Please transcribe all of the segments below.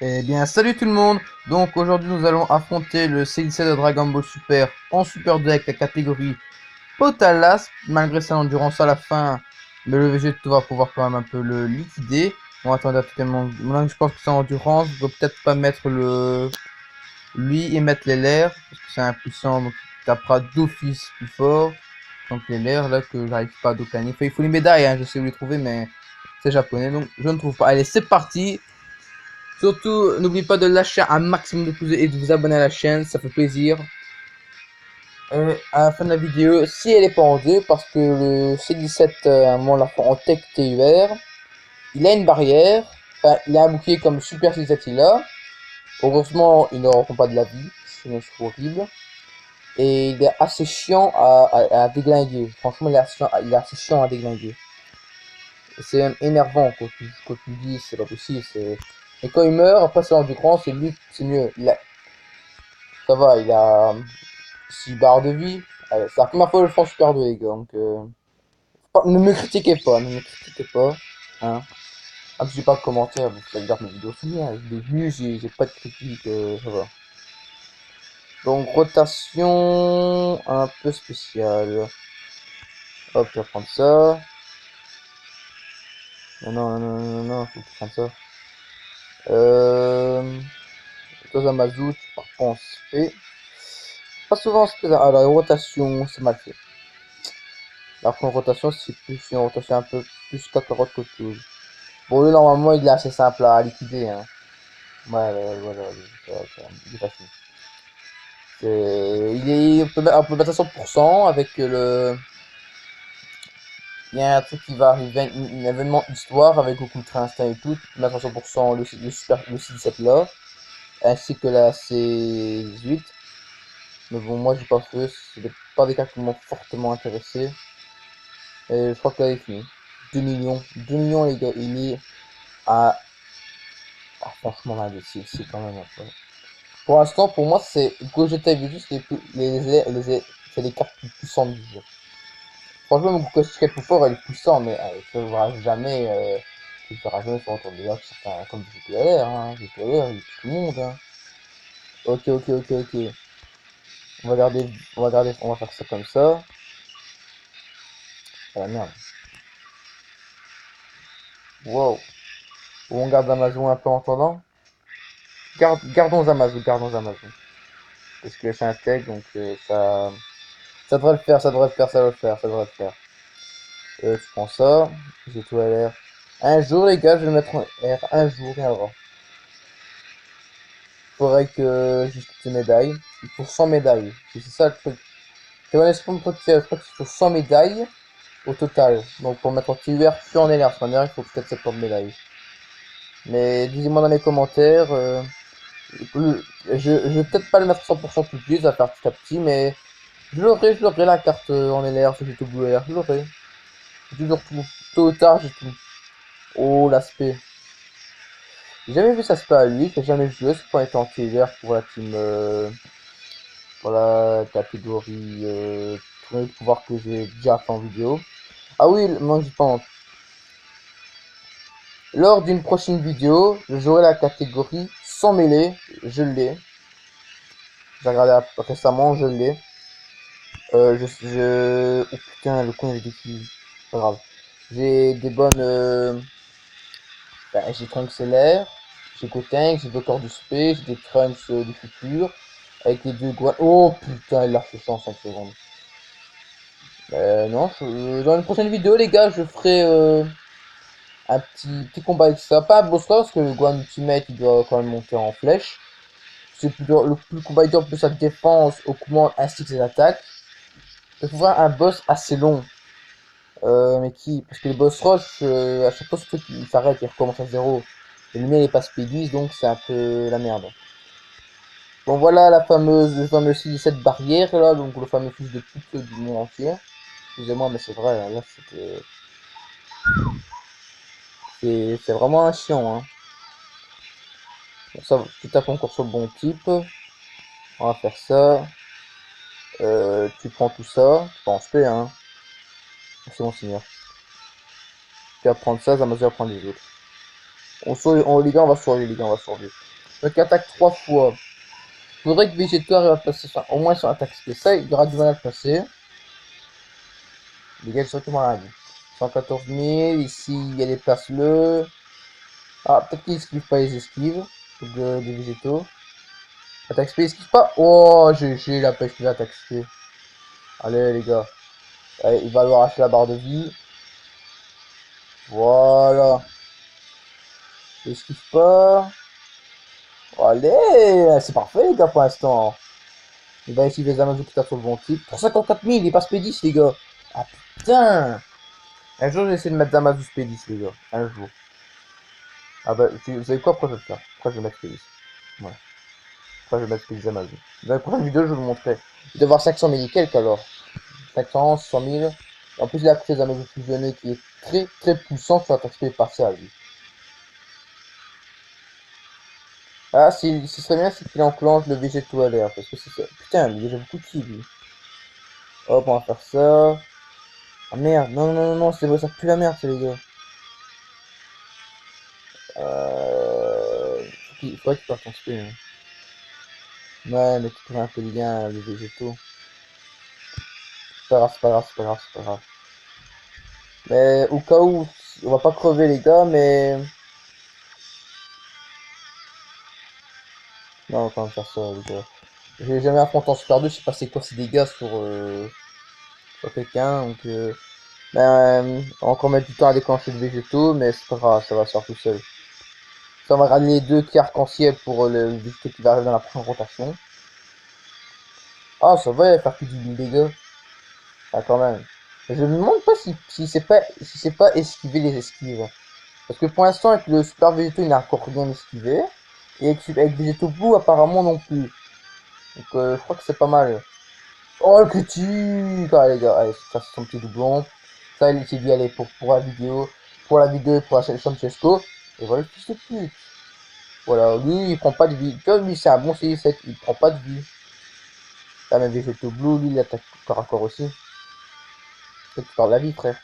Eh bien, salut tout le monde! Donc aujourd'hui nous allons affronter le C17 de Dragon Ball Super en Super 2 avec la catégorie Potalas. Malgré sa endurance à la fin, mais le Végéto va pouvoir quand même un peu le liquider. On va attendre à tout le monde. Maintenant je pense que c'est endurance, je dois peut-être pas mettre le lui et mettre les lairs, parce que c'est impuissant, donc il tapera d'office plus fort. Donc les lairs là que j'arrive pas à docaner. Enfin, il faut les médailles, hein, je sais où les trouver, mais c'est japonais, donc je ne trouve pas. Allez, c'est parti! Surtout, n'oubliez pas de lâcher un maximum de pouces et de vous abonner à la chaîne, ça fait plaisir. À la fin de la vidéo, si elle est pas en deux, parce que le C17, à un moment, l'a fait en Tech TUR, il a une barrière, enfin, il a un bouclier comme le Super C17 il a. Heureusement, il ne rend pas de la vie, sinon c'est horrible. Et il est assez chiant à déglinguer. Franchement, il est assez chiant à déglinguer. C'est même énervant quand tu dis c'est pas possible. Et quand il meurt, après c'est l'endurance, c'est lui, c'est mieux. Ça va, il a 6 barres de vie. C'est la première fois que je fais Super 2, les gars. Donc, ne me critiquez pas, ne me critiquez pas. Hein. Ah, j'ai pas de commentaire, vous pouvez regarder mes vidéos, c'est bien. Je l'ai vu, j'ai pas de critique, ça va. Donc, rotation un peu spéciale. Hop, je vais prendre ça. Non, non, non, non, non, faut que je prenne ça. Euh. Tozamazu, tu pars pas en SP. Pas souvent en SP. Ah, la rotation, c'est mal fait. Alors qu'en rotation, c'est plus une rotation un peu plus cacarotte qu'autre chose. Bon, lui, normalement, il est assez simple à liquider. Hein. Ouais, voilà, il est facile. On peut mettre à 100% avec le. Il y a un truc qui va arriver, un événement histoire avec Goku Ultra Instinct et tout. Tu peux mettre à 100% le C17 là, ainsi que la C18. Mais bon, moi, j'ai pas fait. C'est pas des cartes qui m'ont fortement intéressé. Et je crois que là, il est fini. 2 millions. 2 millions, les gars. Il est à. Ah, franchement, là, c'est quand même un peu. Pour l'instant, pour moi, c'est Gogeta et Vegeta, c'est les cartes les plus puissantes du jeu. Franchement, mon Gogeta plus fort, elle est puissant, mais tu ne verras jamais, tu ne verras jamais sur retour de là, certains, comme Vegeta, hein. Vegeta, il tue tout le monde, hein. Ok. On va faire ça comme ça. Ah la merde. Wow. On garde Amazon un peu en attendant. Gardons Amazon. Parce que c'est un tech, donc ça devrait le faire, ça devrait le faire, ça devrait le faire, ça devrait le faire. Tu prends ça, j'ai tout à l'air. Un jour, les gars, je vais le mettre en R. Un jour, viendra. Faudrait que j'ai toutes ces médailles. Il faut 100 médailles. C'est ça le truc. C'est mon esprit pour faire. Je crois qu'il faut 100 médailles au total. Donc pour mettre en TUR puis en LR. Parce qu'en LR, il faut peut-être 70 médailles. Mais dites-moi dans les commentaires. Je vais peut-être pas le mettre 100% tout de suite, ça va faire petit à petit. Mais je l'aurai la carte en LR, si j'ai tout bleu LR. Je l'aurai. J'ai toujours tout. Tôt ou tard, j'ai tout. Oh, l'aspect. J'ai jamais vu ça se passer à lui, j'ai jamais joué, ce point étant vert pour la team, pour la catégorie tournée de pouvoir que j'ai déjà fait en vidéo. Ah oui, moi je pense. Lors d'une prochaine vidéo, j'aurai la catégorie sans mêlée, je l'ai. J'ai regardé récemment, je l'ai. Oh putain, le con il est qui? Pas grave. J'ai des bonnes. J'ai Trunks Seller, j'ai Gotenks, j'ai Docteur du Space, j'ai des Trunks du futur. Avec les deux Gohan. Oh putain, il l'a fait en 5 secondes. Non, dans une prochaine vidéo, les gars, je ferai un petit combat avec ça. Pas un boss rush, parce que le Gohan Ultimate, il doit quand même monter en flèche. C'est plutôt le plus combat dur de sa défense au commande ainsi que ses attaques. Il faut voir un boss assez long. Mais qui. Parce que les boss rush, à chaque fois, ce truc, il s'arrête, il recommence à zéro. Et le mien, il est pas speed 10, donc c'est un peu la merde. Bon, voilà le fameux 6-7 barrière, là, donc le fameux fils de pute du monde entier. Excusez-moi, mais c'est vrai, hein, là, c'est vraiment un chiant, hein. Bon, ça, tu tapes encore sur le bon type. On va faire ça. Tu prends tout ça. Tu penses pas, hein. C'est bon, seigneur. Tu vas prendre ça, Zamasu va prendre les autres. Les gars, on va survivre, les gars, on va survivre. Donc, attaque 3 fois. Faudrait que Végéto arrive à passer, enfin, au moins sur attaque spé. Ça, il y aura du mal à le passer. Les gars, j'ai surtout rien dit. 114 000, ici, il y a des places-le. Ah, peut-être qu'il esquive pas les esquives des végétaux. Attaque spé, esquive pas. Oh, j'ai la pêche de l'attaque spé. Allez, les gars. Allez, il va lui arracher la barre de vie. Voilà. Esquive pas. Allez, c'est parfait, les gars, pour l'instant. Il va essayer les Amazons qui tapent sur le bon type. Pour 54 000, il est pas spédis, les gars. Ah, putain. Un jour, j'ai essayé de mettre Zamasu spédis, les gars. Un jour. Ah bah, vous savez quoi, pourquoi je vais le faire? Pourquoi je vais mettre spédis? Voilà. Pourquoi je vais mettre spédis Zamasu? Dans la prochaine vidéo, je vais vous montrer. Il doit avoir 500 000 et quelques, alors. 500, 100 000. Et en plus, il a pris Zamasu fusionné qui est très, très puissant sur l'attaque spé partielle, lui. Ah, ce serait bien, c'est qu'il enclenche le végéto à l'air. Parce que c'est ça. Putain, il a déjà beaucoup de kills, lui. Hop, on va faire ça. Ah merde, non, non, non, non, c'est vrai, ça pue la merde, c'est les gars. Il faudrait que tu fasses ton spé. Hein. Ouais, mais tu pourrais un peu le lien, les végétaux. C'est pas grave, c'est pas grave, c'est pas grave, c'est pas grave. Mais au cas où, on va pas crever les gars, mais... Non, on va quand même faire ça les gars. J'ai jamais affronté en Super 2, je sais pas c'est quoi ces dégâts sur quelqu'un, donc... on va encore mettre du temps à déclencher le végétaux, mais c'est pas grave, ça va se faire tout seul. Ça, on va ramener les deux qui arc-en-ciel pour le végétaux qui va arriver dans la prochaine rotation. Ah, ça va faire plus de 10 000 dégâts. Ah, quand même. Je me demande pas si c'est pas esquiver les esquives. Parce que pour l'instant, avec le super végétaux, il n'a encore rien esquivé. Et avec végétaux blue, apparemment non plus. Donc, je crois que c'est pas mal. Oh, le critique! Ah, les gars, allez, ça, c'est son petit doublon. Ça, il s'est dit, allez, pour la vidéo, pour la chaîne Francesco. Et voilà le fils de pute. Voilà, lui, il prend pas de vie. Comme lui, c'est un bon CI7, il prend pas de vie. Là, même végétaux blue, lui, il attaque corps à corps aussi. Tu perds de la vie, frère.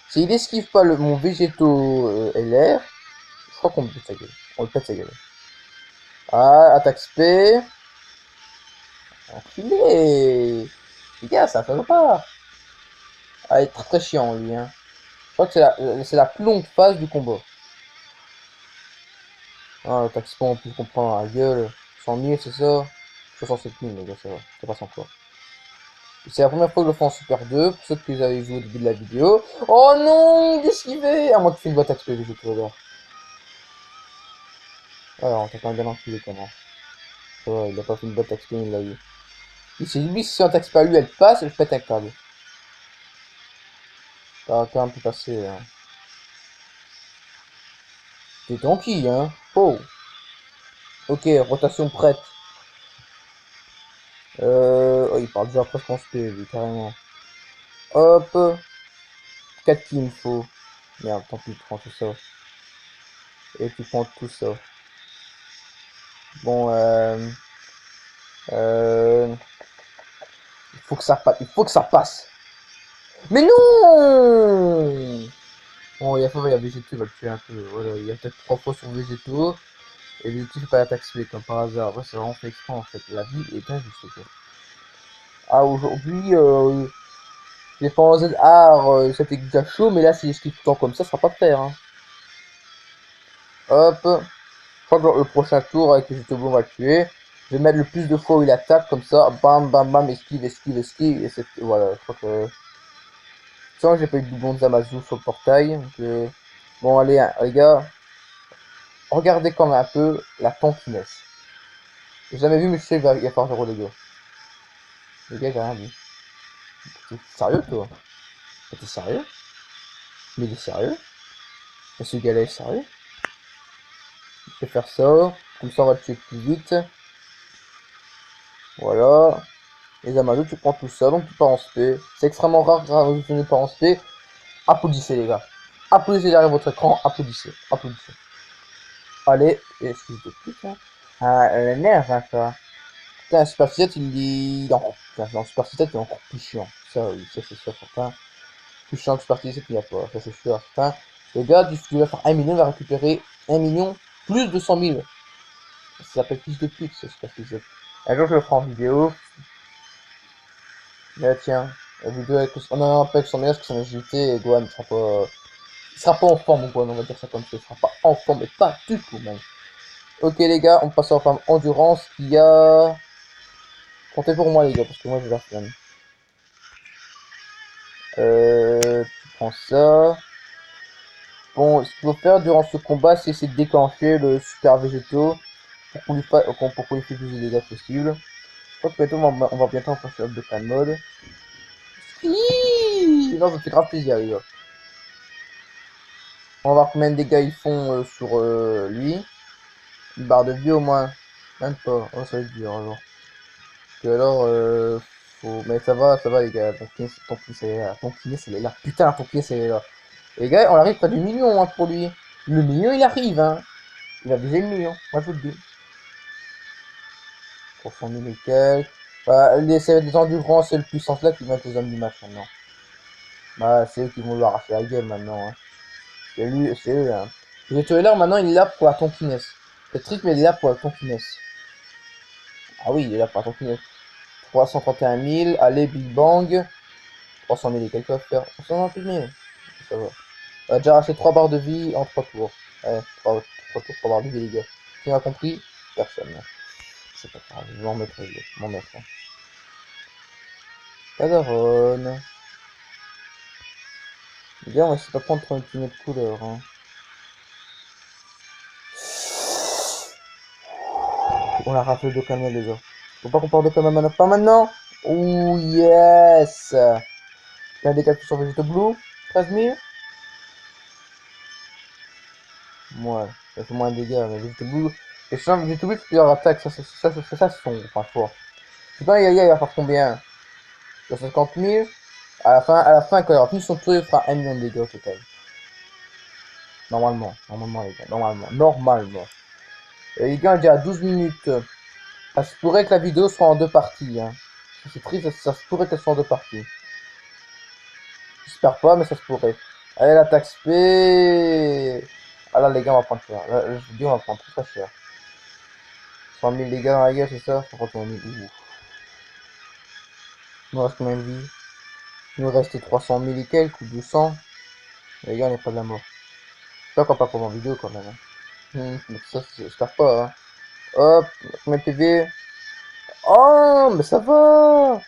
S'il esquive pas mon végétaux LR, je crois qu'on pète sa gueule. On le pète sa gueule. Ah, attaque spé. Enculé. Les gars, ça fait pas. Ah, il est très très chiant, lui. Hein. Je crois que c'est la plus longue phase du combat. Ah, attaque spé, en plus, on prend la gueule. 100 000, c'est ça 67 000, les gars, ça va. Ça passe encore. C'est la première fois que je le fais en Super 2, pour ceux qui avaient joué au début de la vidéo. Oh non, il est esquivé. À moins que tu fais une boîte attaque spé, je te regarde. Alors, on t'a quand même bien enculé, comment. Ouais, il a pas fait une boîte attaque spé, il l'a eu. Il s'est dit, si un taxe pas lui, elle passe, et je pète un câble. Ça va quand même pu passer. Hein. T'es tranquille, hein. Oh. Ok, rotation prête. Oh, il parle déjà presque en spé, lui, carrément. Hop. 4 kills, il me faut. Merde, tant pis, prends tout ça. Et tu prends tout ça. Bon, euh... il faut que ça passe. Il faut que ça passe. Mais non. Bon, il y a Végéto, il va le tuer un peu. Voilà, il y a peut-être 3 fois sur Végéto. Et Végéto, fait pas l'attaque spé, comme par hasard. Après, c'est vraiment fait exprès, en fait. La vie est injuste, quoi. Ah, aujourd'hui, j'ai pensé, c'était déjà chaud, mais là, si j'explique tout le temps comme ça sera pas faire. Hein. Hop. Je crois que le prochain tour, avec les Jutobo, on va le tuer. Je vais mettre le plus de fois où il attaque, comme ça. Bam, bam, bam, esquive, esquive, esquive. Et c'est, voilà, je crois que... Sans que j'ai pas eu de doublon de Zamasu sur le portail. Donc, bon, allez, hein, les gars. Regardez quand même un peu la tankiness. J'ai jamais vu, mais je sais qu'il va faire 0, les gars. Les gars, j'ai rien vu. T'es sérieux, toi? T'es sérieux? Mais il est sérieux? Mais ce gars-là est sérieux? Je vais faire ça. Comme ça, on va le tuer plus vite. Voilà. Les Amazones, tu prends tout ça, donc tu pars en spé. C'est extrêmement rare que tu ne pas en spé. Applaudissez, les gars. Applaudissez derrière votre écran. Applaudissez. Applaudissez. Allez. Excuse de pute, hein. Ah, elle énerve, hein, ça. Putain, Super 7, il est encore... Putain, dans Super 7, il est encore plus chiant. Ça, oui, ça c'est sûr, certain. Plus chiant que Super 7, il n'y a pas. Ça, c'est sûr, certain. Le gars, tu vas faire 1 million, il va récupérer 1 million plus de 100 000. Ça s'appelle fils de pute, ça, je sais pas ce que c'est. Un jour, je le ferai en vidéo. Mais tiens, la vidéo avec... On en a un peu avec son meilleur parce que c'est un JT et Gohan il sera pas en forme, Gohan, on va dire ça comme ça. Il sera pas en forme, mais pas du tout, même. Ok, les gars, on passe à la femme endurance qui a... Comptez pour moi, les gars, parce que moi, j'ai la flemme. Tu prends ça. Bon, ce qu'il faut faire durant ce combat, c'est essayer de déclencher le super végétaux pour qu'on lui fasse plus de dégâts possible. Je crois que bientôt, on va bientôt en passer de plein mode. Hiiii non, ça fait grave plaisir, les gars. On va voir combien de dégâts ils font sur lui. Une barre de vie au moins. Même pas. Oh, ça va être dur alors. Parce que alors, faut... Mais ça va les gars. Ton kiné, c'est là. Ton kiné, c'est là. Putain, ton kiné, c'est là. Les gars, on arrive près du million hein, pour lui. Le million, il arrive, hein. Il va viser le million. Moi, je vous le dis. Pour son et quelques. Bah, c'est les endurants, c'est le puissance là qui vont être les hommes du match maintenant. Bah, c'est eux qui vont lui arracher la gueule maintenant. Hein. C'est lui, c'est eux. Hein. Le Toiler maintenant, il est là pour la tonkiness. C'est triste, mais il est là pour la tonkiness. Ah oui, il est là pour la tonkiness. 331 000, allez, Big Bang. 300 000 et quelques à faire. 328 000. Ça va. On a déjà arraché 3 barres de vie en 3 tours. Ouais, 3 tours, 3 barres de vie, les gars. Qui m'a compris? Personne. C'est pas grave, je vais m'en mettre, m'en mettre. Hein. Cadaron. Les gars, on va essayer d'apprendre pour une kiné de couleur. Hein. On a raflé de calmer, les gars. Faut pas qu'on parte de calmer maintenant. Pas maintenant! Ouh, yes! Il y a des cas sur Végéto Blue. 13 000. Ouais, ça fait moins de dégâts, mais Végéto Blue. Et je sens Végéto Blue, plusieurs attaques. Ça, c'est son enfin, fort. Je sais pas, Yaya, il va faire combien? 50 000. À la fin, quand il aura fini son tour, il fera 1 million de dégâts au total. Normalement, les gars. Normalement. Et les gars, on est déjà à 12 minutes. Ça se pourrait que la vidéo soit en deux parties. Hein. C'est triste, ça se pourrait qu'elle soit en deux parties. J'espère pas, mais ça se pourrait. Allez, l'attaque spé. Ah là, les gars, on va prendre cher. Là, je vous dis, on va prendre très cher. 100 000 dégâts dans la gueule, c'est ça 131 000. Ouh. Il nous reste combien de vie? Il nous reste 300 000 et quelques ou 200. Les gars, on est pas de la mort. J'espère qu'on va pas prendre en vidéo quand même. Hein. Mais ça, j'espère pas. Hein. Hop, combien de PV? Oh, mais ça va!